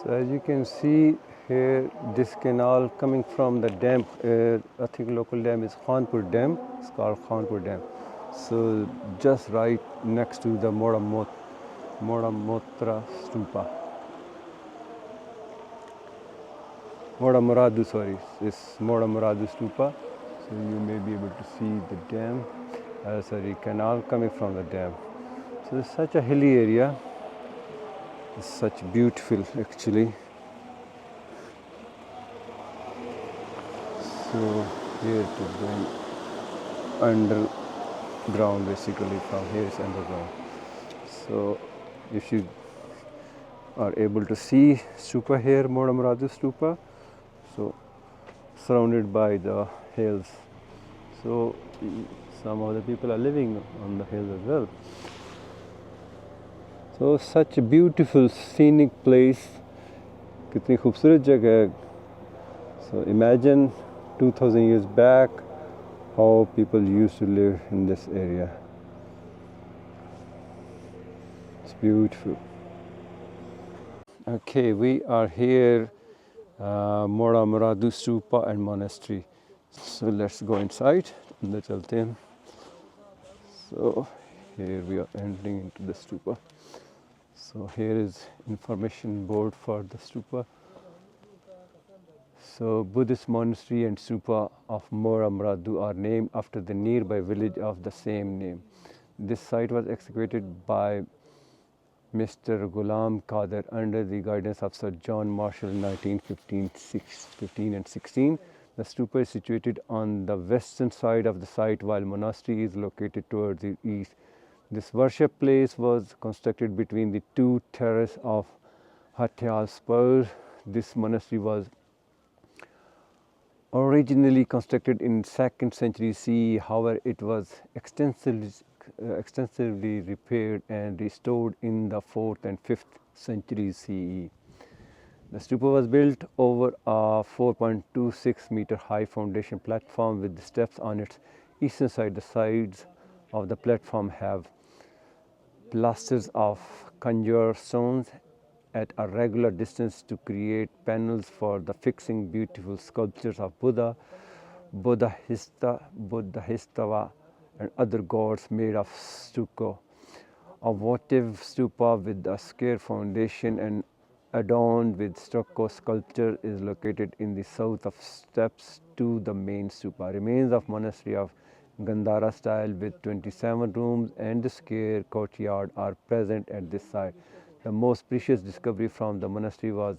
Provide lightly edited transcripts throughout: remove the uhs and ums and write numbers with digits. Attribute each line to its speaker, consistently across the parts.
Speaker 1: So as you can see here, this canal coming from the dam, I think local dam is Khanpur Dam. It's called Khanpur Dam. So just right next to the Motra Stupa. Muradu, sorry, it's Muradu Stupa. So you may be able to see the dam, sorry, canal coming from the dam. So it's such a hilly area. It's such beautiful actually. So here it is going underground basically, from here is underground. So if you are able to see stupa here, Muradu Stupa, so surrounded by the hills. So some of the people are living on the hills as well. So such a beautiful scenic place, कितनी खूबसूरत जगह है. So imagine 2000 years back how people used to live in this area. It's beautiful. Okay, we are here, Muradu Stupa and Monastery. So let's go inside. अंदर चलते हैं. So here we are entering into the stupa. So here is information board for the stupa. So Buddhist monastery and stupa of Muradu are named after the nearby village of the same name. This site was excavated by Mr. Ghulam Qadir under the guidance of Sir John Marshall in 1915 and 16. The stupa is situated on the western side of the site, while monastery is located towards the east. This worship place was constructed between the two terraces of Hatyal spurs. This monastery was originally constructed in 2nd century CE. However, it was extensively repaired and restored in the 4th and 5th centuries CE. The stupa was built over a 4.26 meter high foundation platform with the steps on its eastern side. The sides of the platform have plasters of conjure stones at a regular distance to create panels for the fixing beautiful sculptures of Buddha, Buddhistava, and other gods made of stucco. A votive stupa with a square foundation and adorned with stucco sculpture is located in the south of steps to the main stupa. Remains of monastery of Gandhara style with 27 rooms and the square courtyard are present at this site. The most precious discovery from the monastery was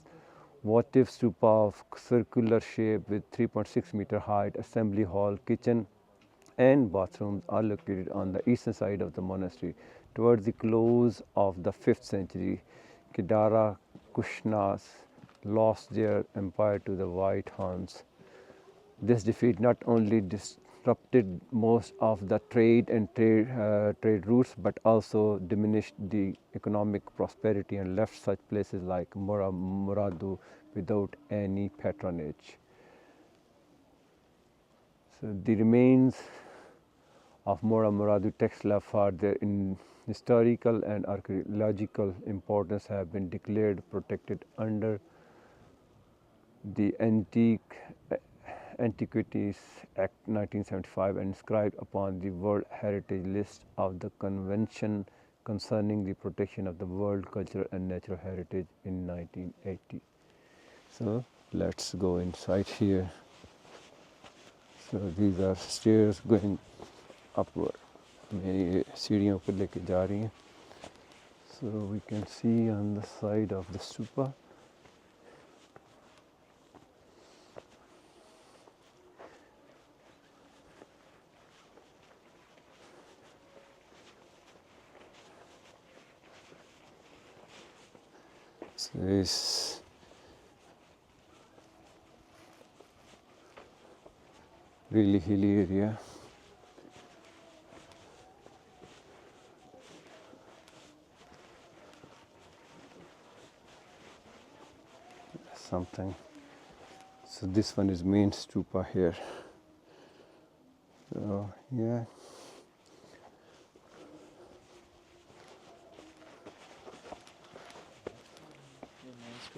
Speaker 1: votive stupa of circular shape with 3.6 meter height. Assembly hall, kitchen and bathrooms are located on the eastern side of the monastery. Towards the close of the 5th century, Kedara Kushnas lost their empire to the White Huns. This defeat not only disrupted most of the trade routes, but also diminished the economic prosperity and left such places like Muradu without any patronage. So the remains of Muradu Taxila for their historical and archaeological importance have been declared protected under the Antiquities Act 1975 and inscribed upon the World Heritage List of the Convention concerning the protection of the world cultural and natural heritage in 1980. So let's go inside here. So these are stairs going upward. मेरी सीढ़ियों पर लेके जा रही हैं. So we can see on the side of the stupa. So this really hilly area. Something. So this one is main stupa here. So yeah.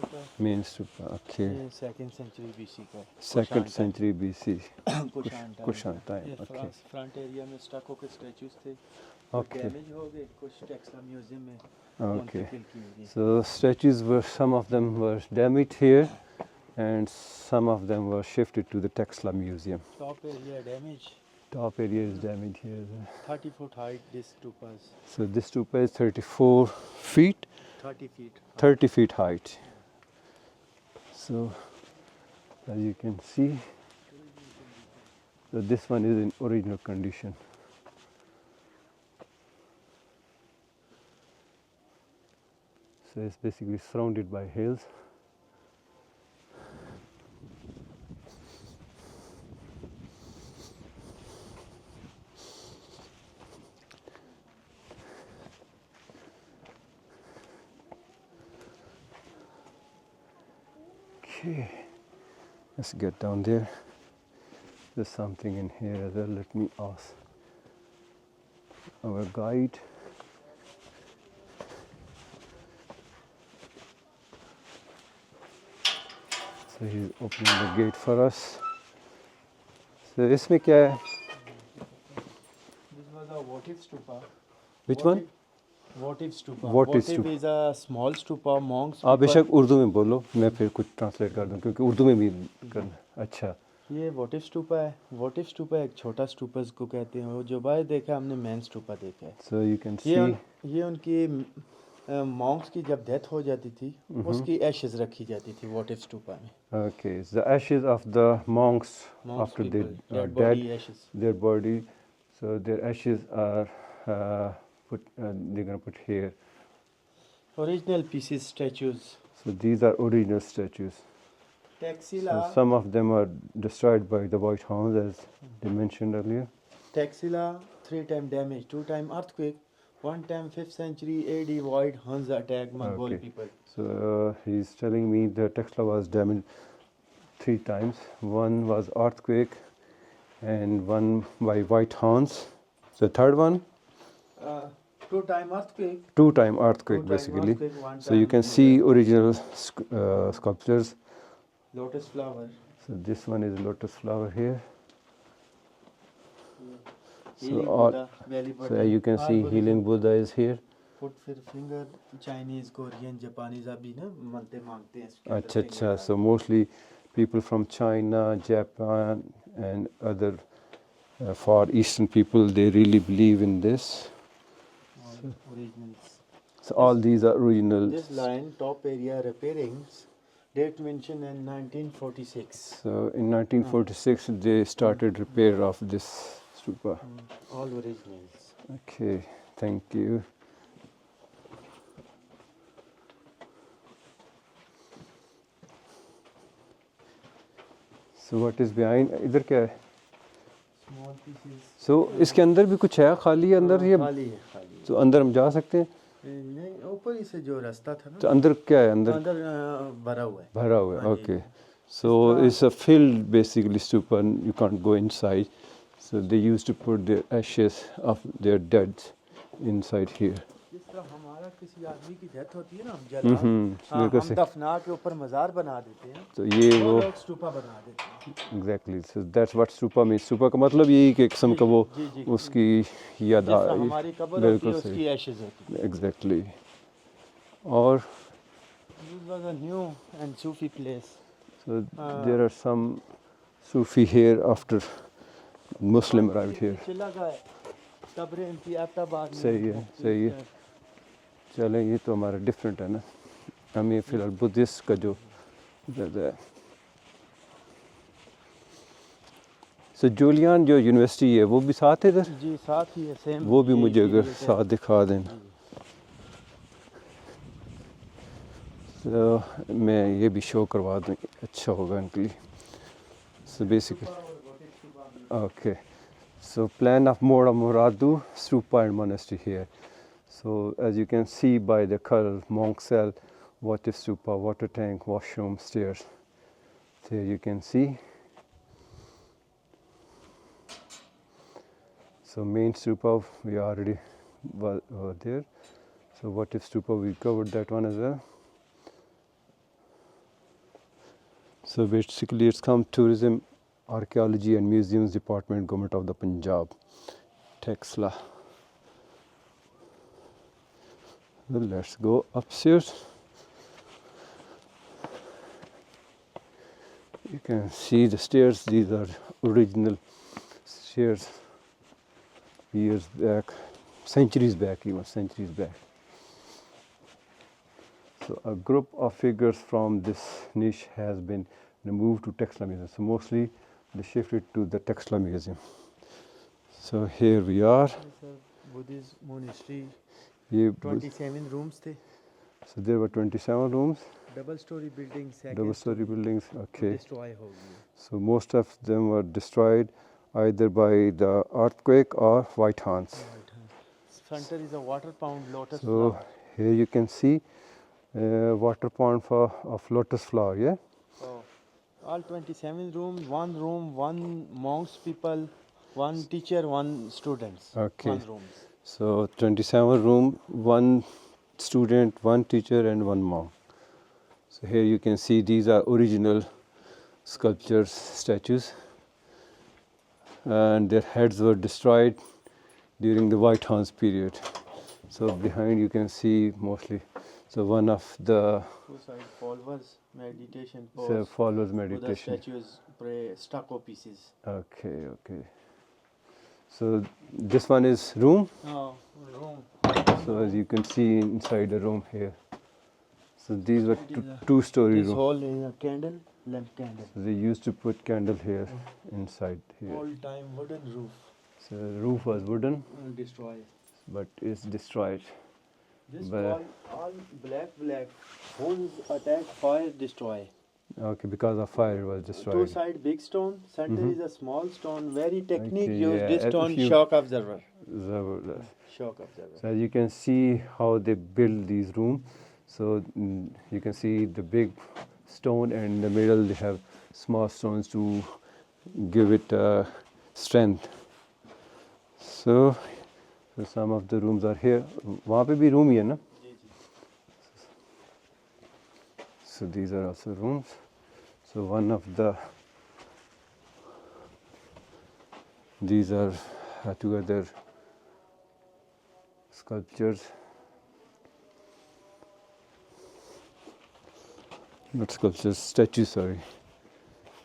Speaker 2: stupa.
Speaker 1: Main stupa. Okay.
Speaker 2: ये 2nd century BC का है.
Speaker 1: 2nd century BC.
Speaker 2: Kushan time.
Speaker 1: Kushan time.
Speaker 2: ये
Speaker 1: Okay.
Speaker 2: Front area में स्टको के statues थे.
Speaker 1: Okay.
Speaker 2: Damage हो गए, कुछ टेक्सला म्यूजियम में
Speaker 1: Okay.
Speaker 2: मुंतकिल की हुई.
Speaker 1: So statues were, some of them were damaged here, and some of them were shifted to the Taxila Museum.
Speaker 2: Top area damage.
Speaker 1: Top area is damaged here.
Speaker 2: 30 foot height this stupas.
Speaker 1: So this stupa is 34 feet,
Speaker 2: 30 feet.
Speaker 1: 30 feet height. So as you can see, so this one is in original condition. So it's basically surrounded by hills. Okay, let's get down there. There's something in here as well. Let me ask our guide. So he's opening the gate for us. So इसमें क्या है?
Speaker 2: This was a votive stupa.
Speaker 1: Which one?
Speaker 2: Votive stupa.
Speaker 1: Votive stupa.
Speaker 2: is a small stupa. Monks.
Speaker 1: आप बेशक उर्दू में बोलो, मैं फिर कुछ ट्रांसलेट कर दूँ क्योंकि उर्दू में भी करना. अच्छा.
Speaker 2: ये वोटिव स्टूपा है. वोटिव स्टूपा एक छोटा स्टूपा को कहते हैं. वो जो बाहर देखा हमने मेन स्टूपा देखा है.
Speaker 1: So you can see.
Speaker 2: ये उनकी मॉन्क्स की जब डेथ हो जाती थी उसकी एशेस रखी जाती थी वोटिव स्टूपा में.
Speaker 1: Okay, it's the ashes of the monks after they are dead, their body. So their ashes are they're gonna put here.
Speaker 2: Original pieces, statues.
Speaker 1: So these are original statues.
Speaker 2: Taxila.
Speaker 1: So some of them are destroyed by the white hounds, as they mentioned earlier.
Speaker 2: Taxila, 3-time damage, 2-time earthquake, 1-time 5th century AD white Huns attack Mongol people.
Speaker 1: So he's telling me the Taxila was damaged 3 times. One was earthquake, and one by white hounds. The third one?
Speaker 2: 2-time earthquake.
Speaker 1: 2-time earthquake, basically. So you can see original sculptures.
Speaker 2: Lotus flower.
Speaker 1: So this one is lotus flower here.
Speaker 2: Healing
Speaker 1: So,
Speaker 2: Buddha, belly button.
Speaker 1: so you can see healing Buddha is here.
Speaker 2: Put finger. Chinese, Korean, Japanese अभी ना मनते मांगते हैं.
Speaker 1: अच्छा अच्छा. So mostly people from China, Japan, and other far eastern people, they really believe in this.
Speaker 2: Originals.
Speaker 1: So all these are original.
Speaker 2: This line, top area repairings, date mentioned in 1946.
Speaker 1: So in 1946 they started repair of this stupa.
Speaker 2: All originals.
Speaker 1: Okay, thank you. So what is behind? इधर क्या है?
Speaker 2: Small pieces.
Speaker 1: So इसके अंदर भी कुछ है खाली अंदर ये?
Speaker 2: खाली है, खाली है.
Speaker 1: तो अंदर हम जा सकते हैं?
Speaker 2: नहीं, ऊपर ही से जो रास्ता था ना.
Speaker 1: तो अंदर क्या है? अंदर
Speaker 2: भरा हुआ है.
Speaker 1: भरा हुआ है. Okay. So it's a filled basically stupa, and you can't go inside. So they used to put the ashes of their dead inside here.
Speaker 2: जिस तरह हमारा किसी आदमी की डेथ होती है ना, हम जला हम दफना के ऊपर मजार बना देते हैं.
Speaker 1: तो ये वो
Speaker 2: stupa बना देते हैं.
Speaker 1: Exactly. So that's what stupa means. Stupa का मतलब यही कि एक किस्म का वो उसकी याद
Speaker 2: हमारी कब्र होती है, उसकी ashes होती है.
Speaker 1: Exactly. और
Speaker 2: This was a new and Sufi place.
Speaker 1: So there are some Sufi here after Muslim arrived here. सही है, सही है. चलें, ये तो हमारा डिफरेंट है ना. हम ये फिलहाल बुद्धिस्ट का जो ज़्यादा है. So जूलियन जो यूनिवर्सिटी है वो भी साथ है इधर?
Speaker 2: जी साथ ही है, सेम.
Speaker 1: वो भी मुझे अगर साथ दिखा देना. So मैं ये भी शो करवा दूँ, अच्छा होगा इनके लिए. So basically, okay. So plan of Mohra, Muradu, Stupa and Monastery here. So as you can see by the color, monk cell, votive stupa, water tank, washroom, stairs. So here you can see. So main stupa we already were there. So votive stupa we covered that one as well. So basically it's come Tourism, Archaeology and Museums Department, Government of the Punjab, Taxila. Well, let's go upstairs. You can see the stairs. These are original stairs years back, centuries back, even centuries back. So a group of figures from this niche has been moved to Taxila Museum. So mostly they shifted to the Taxila Museum. So here we are.
Speaker 2: Buddhist monastery.
Speaker 1: ये
Speaker 2: 27 rooms the.
Speaker 1: So there were 27 rooms.
Speaker 2: Double story buildings.
Speaker 1: Double story buildings. Okay.
Speaker 2: Destroy ho gayi.
Speaker 1: So most of them were destroyed either by the earthquake or white hands.
Speaker 2: Center is a water pond lotus
Speaker 1: So
Speaker 2: flower.
Speaker 1: here you can see water pond of lotus flower. Yeah.
Speaker 2: Oh. All 27 rooms, one monks people, one teacher, one students.
Speaker 1: Okay.
Speaker 2: One rooms.
Speaker 1: So 27 room, one student, one teacher and one monk. So here you can see these are original sculptures, statues, and their heads were destroyed during the White Hands period. So behind you can see mostly, so one of the
Speaker 2: Two side followers, meditation pose.
Speaker 1: followers
Speaker 2: Buddha
Speaker 1: meditation.
Speaker 2: statues, pray, stucco pieces.
Speaker 1: Okay, okay. So this one is room.
Speaker 2: Oh, room.
Speaker 1: So as you can see inside the room here. So these were
Speaker 2: It is a-
Speaker 1: two-story
Speaker 2: This
Speaker 1: room.
Speaker 2: hall is a candle, lamp candle.
Speaker 1: So they used to put candle here inside here.
Speaker 2: Old time wooden roof.
Speaker 1: So the roof was wooden,
Speaker 2: Destroy.
Speaker 1: but it's destroyed.
Speaker 2: This
Speaker 1: But-
Speaker 2: wall all black. Holes attack, fire, destroy.
Speaker 1: Okay, because of fire it was
Speaker 2: Two
Speaker 1: destroyed.
Speaker 2: side big stone, center
Speaker 1: Mhm.
Speaker 2: is a small stone. Very technique
Speaker 1: Okay,
Speaker 2: used.
Speaker 1: yeah,
Speaker 2: This
Speaker 1: if
Speaker 2: stone
Speaker 1: you-
Speaker 2: shock observer.
Speaker 1: Zabardast.
Speaker 2: Shock observer.
Speaker 1: So as you can see how they build these rooms. So you can see the big stone and in the middle they have small stones to give it strength. So some of the rooms are here. वहाँ पे भी room ही है ना? So these are also rooms. So one of these are together sculptures. Not sculptures, statues, sorry.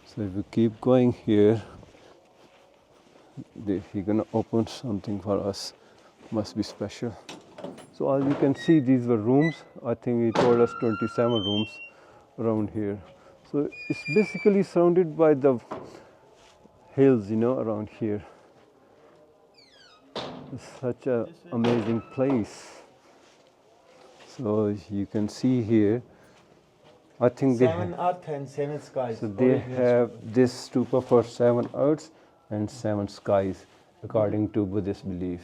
Speaker 1: So if we keep going here, he's gonna open something for us. Must be special. So as you can see, these were rooms. I think he told us 27 rooms around here. So it's basically surrounded by the hills, around here. It's such an amazing place. So you can see here, I think
Speaker 2: Seven earth and seven skies.
Speaker 1: so they
Speaker 2: Original
Speaker 1: have
Speaker 2: stupa.
Speaker 1: this stupa for 7 earths and 7 skies, according to Buddhist belief.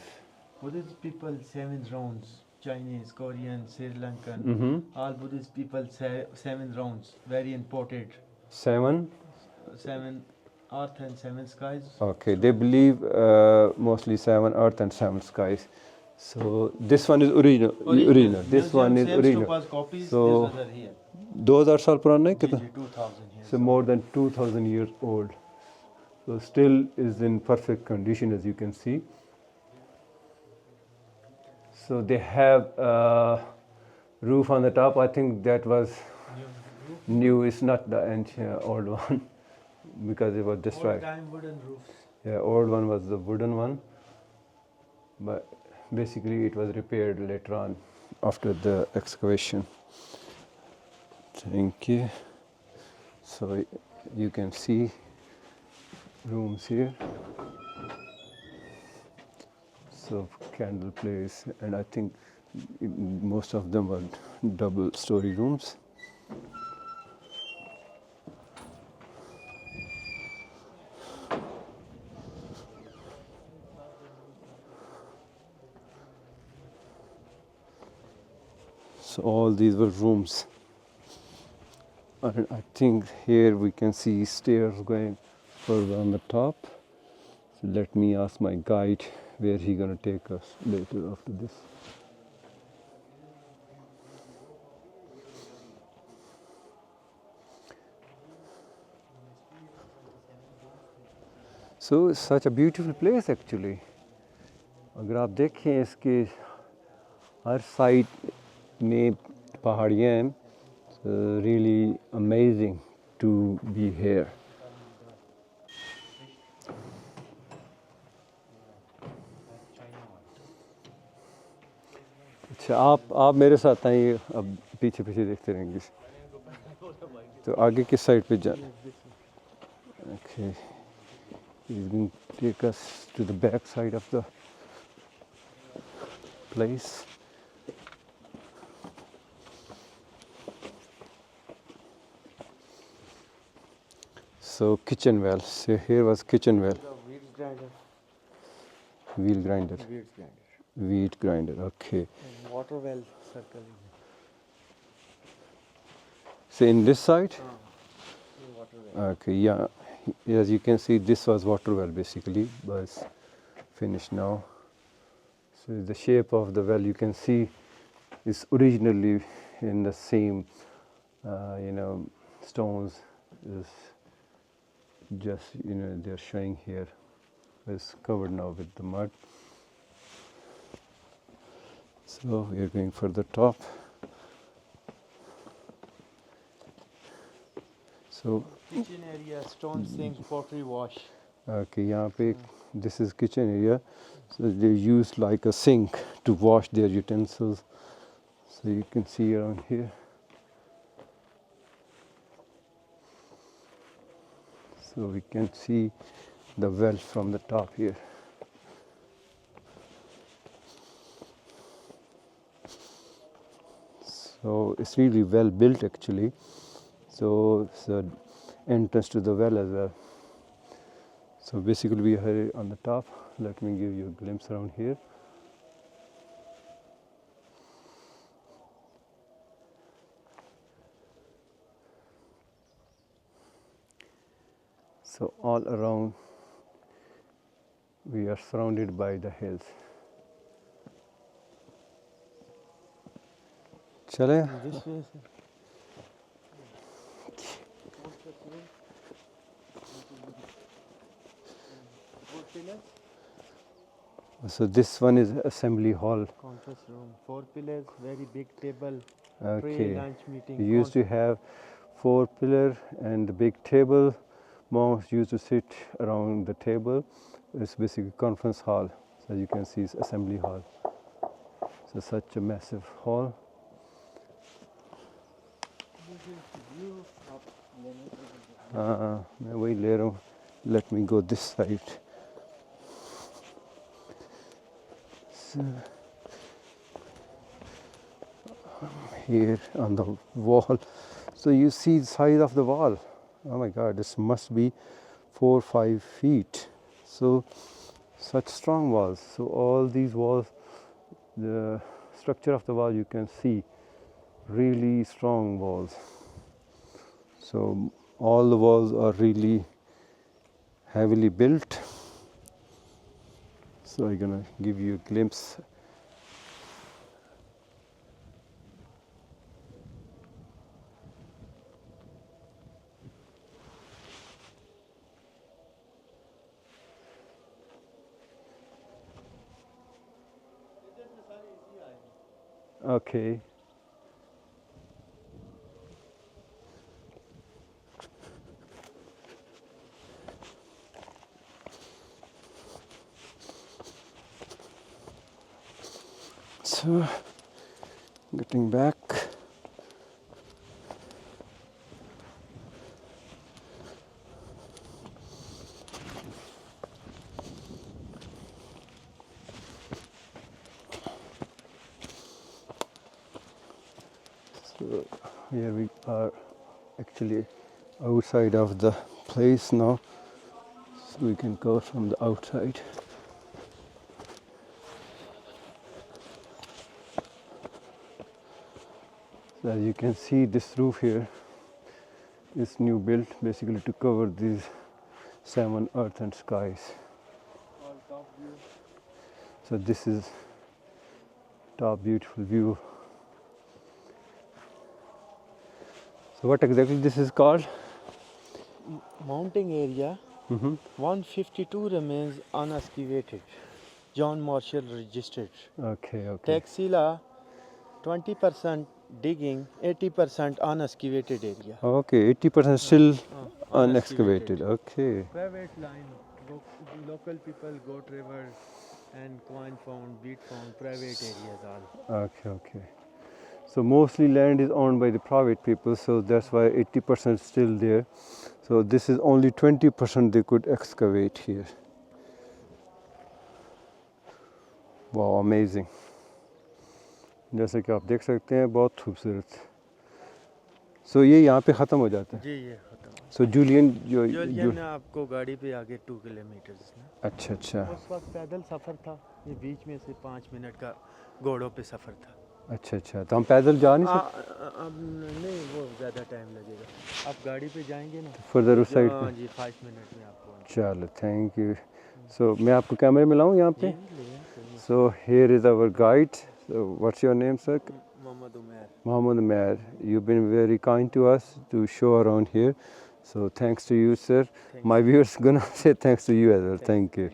Speaker 2: Buddhist people, 7 rounds. Chinese, Korean, Sri Lankan.
Speaker 1: Mm-hmm.
Speaker 2: All Buddhist people say 7 rounds. Very important.
Speaker 1: 7.
Speaker 2: 7 earth and 7 skies.
Speaker 1: Okay, they believe mostly 7 earth and 7 skies. So this one is original. This one is
Speaker 2: Same
Speaker 1: original.
Speaker 2: stupas, copies.
Speaker 1: So-
Speaker 2: These ones are here.
Speaker 1: Those are साल पुराने कितना?
Speaker 2: 2000 years.
Speaker 1: So more than 2000 years old. So still is in perfect condition, as you can see. So they have a roof on the top. I think that was new. It's not the ancient old one because it was
Speaker 2: Old
Speaker 1: destroyed.
Speaker 2: time wooden roofs.
Speaker 1: Yeah, old one was the wooden one, but basically it was repaired later on after the excavation. Thank you. So you can see rooms here. So candle place, and I think most of them were double story rooms. So all these were rooms. And I think here we can see stairs going further on the top. So let me ask my guide where he gonna take us later after this. So it's such a beautiful place actually. अगर आप देखें इसके हर side में पहाड़ियाँ हैं. Really amazing to be here. अच्छा आप मेरे साथ आइए, अब पीछे पीछे देखते रहेंगे. तो आगे किस साइड पे जाना? Okay, he's going to take us to the back side of the place. So kitchen well. So here was kitchen well.
Speaker 2: Wheat grinder.
Speaker 1: Wheel grinder.
Speaker 2: Wheat grinder.
Speaker 1: Wheat grinder. Okay.
Speaker 2: And water well circle.
Speaker 1: So in this side.
Speaker 2: Water well.
Speaker 1: Okay. Yeah. As you can see, this was water well basically, but it's finished now. So the shape of the well you can see is originally in the same, stones is just they're showing here. It's covered now with the mud. So we are going for the top. So
Speaker 2: kitchen area, stone sink, pottery wash.
Speaker 1: Okay, यहाँ पे this is kitchen area. So they use like a sink to wash their utensils. So you can see around here. So we can see the well from the top here. So it's really well built actually. So it's the entrance to the well as well. So basically we are here on the top. Let me give you a glimpse around here. So all around we are surrounded by the hills. चले?
Speaker 2: This way, sir.
Speaker 1: So this one is assembly hall.
Speaker 2: Conference room, 4 pillars, very big table,
Speaker 1: Okay.
Speaker 2: tray, lunch meeting.
Speaker 1: We used to have 4 pillars and the big table. Monks used to sit around the table. It's basically conference hall. So you can see it's assembly hall. So such a massive hall. मैं वही ले रहा हूँ. Let me go this side. So, here on the wall. So you see the size of the wall. Oh my God, this must be 4 or 5 feet. So such strong walls. So all these walls, the structure of the wall you can see, really strong walls. So all the walls are really heavily built. So I'm gonna give you a glimpse. Okay. So, getting back. So, here we are actually outside of the place now. So we can go from the outside. So as you can see, this roof here is new built basically to cover these 7 earth and skies. So this is top beautiful view. So what exactly this is called?
Speaker 2: Mounting area, 152 remains unexcavated. John Marshall registered.
Speaker 1: Okay, okay.
Speaker 2: Taxila, 20% digging, 80% unexcavated area.
Speaker 1: Okay, 80% still
Speaker 2: Unexcavated.
Speaker 1: unexcavated. Okay.
Speaker 2: Private line, local people, goat river, and coin found, bead found, private areas all.
Speaker 1: Okay, okay. So mostly land is owned by the private people, so that's why 80% still there. So this is only 20% they could excavate here. Wow, amazing. जैसे कि आप देख सकते हैं बहुत खूबसूरत. So ये यहाँ पे ख़त्म हो जाता है.
Speaker 2: जी ये खत्म.
Speaker 1: So जूलियन
Speaker 2: जूलियन आपको गाड़ी पे आगे 2 किलोमीटर.
Speaker 1: अच्छा अच्छा.
Speaker 2: उस वक्त पैदल सफ़र था, ये बीच में से 5 मिनट का घोड़ों पे सफ़र था.
Speaker 1: अच्छा अच्छा, तो हम पैदल जा नहीं सकते?
Speaker 2: अब नहीं, वो ज़्यादा टाइम लगेगा. आप गाड़ी पे जाएंगे ना
Speaker 1: फर्दर उस साइड
Speaker 2: हाँ
Speaker 1: पे.
Speaker 2: जी 5 मिनट में आपको.
Speaker 1: चलो, थैंक यू. सो मैं आपको कैमरे में लाऊँ यहाँ पे? So here is our guide. So what's your name, sir?
Speaker 2: Mohammad Umair.
Speaker 1: Mohammed Umair. You've been very kind to us to show around here. So thanks to you, sir. My viewers gonna say thanks to you as well. Thank you.